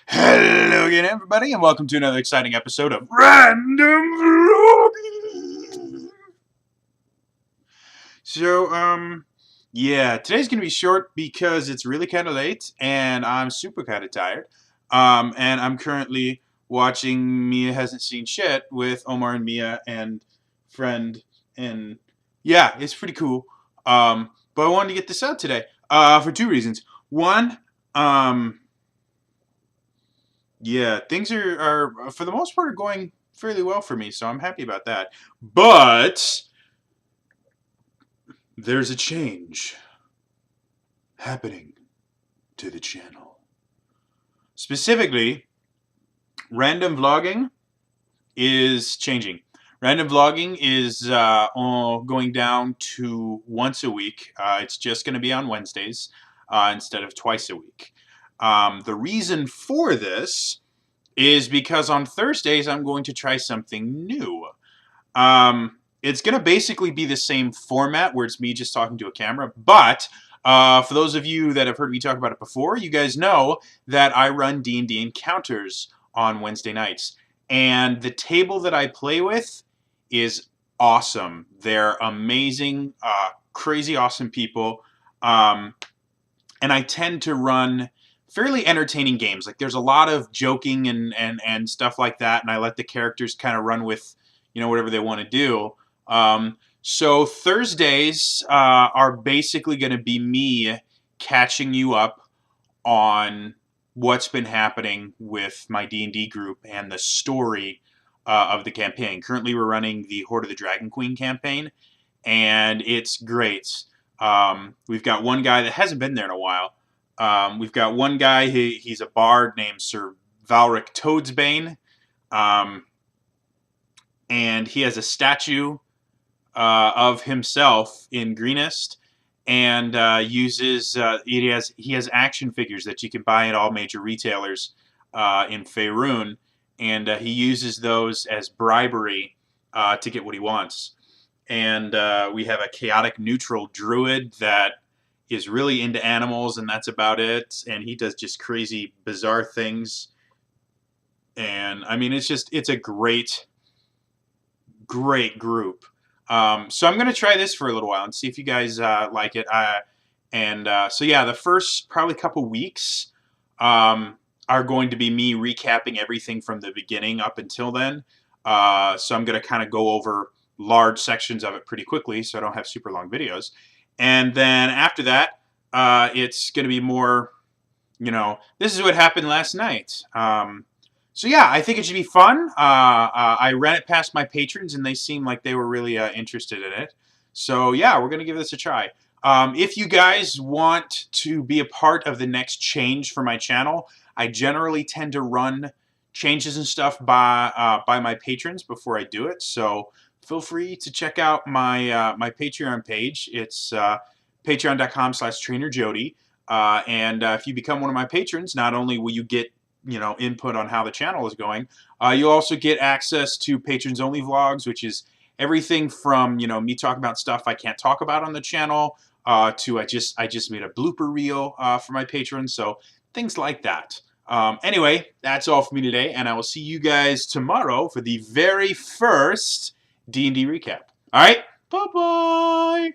Hello again, everybody, and welcome to another exciting episode of Random Vlogging. Yeah, today's gonna be short because it's really kind of late, and I'm super kind of tired. And I'm currently watching Mia Hasn't Seen Shit with Omar and Mia and friend, and yeah, it's pretty cool. But I wanted to get this out today, for two reasons. One, yeah, things are for the most part are going fairly well for me, so I'm happy about that. But there's a change happening to the channel. Specifically, random vlogging is changing. Random vlogging is going down to once a week. It's just going to be on Wednesdays instead of twice a week. The reason for this is because on Thursdays I'm going to try something new. It's going to basically be the same format where it's me just talking to a camera, but for those of you that have heard me talk about it before, you guys know that I run D&D Encounters on Wednesday nights. And the table that I play with is awesome. They're amazing, crazy awesome people. And I tend to run fairly entertaining games. Like there's a lot of joking and stuff like that, and I let the characters kind of run with, whatever they want to do. So Thursdays are basically going to be me catching you up on what's been happening with my D&D group and the story of the campaign. Currently, we're running the Horde of the Dragon Queen campaign, and it's great. We've got one guy that hasn't been there in a while. We've got one guy, he's a bard named Sir Valric Toadsbane, and he has a statue of himself in Greenest, and he has action figures that you can buy at all major retailers in Faerun, and he uses those as bribery to get what he wants. And we have a chaotic neutral druid that is really into animals, and that's about it. And he does just crazy, bizarre things. And I mean, it's a great group. So I'm going to try this for a little while and see if you guys like it. So yeah, the first probably couple weeks are going to be me recapping everything from the beginning up until then. So I'm going to kind of go over large sections of it pretty quickly so I don't have super long videos. And then after that, it's going to be more, this is what happened last night. So yeah, I think it should be fun. I ran it past my patrons, and they seemed like they were really interested in it. So yeah, we're going to give this a try. If you guys want to be a part of the next change for my channel, I generally tend to run changes and stuff by my patrons before I do it. So feel free to check out my my Patreon page. It's patreon.com/trainerjody. And if you become one of my patrons, not only will you get input on how the channel is going, you'll also get access to patrons only vlogs, which is everything from me talking about stuff I can't talk about on the channel to I just made a blooper reel for my patrons, so things like that. Anyway, that's all for me today, and I will see you guys tomorrow for the very first D&D recap. All right, bye bye.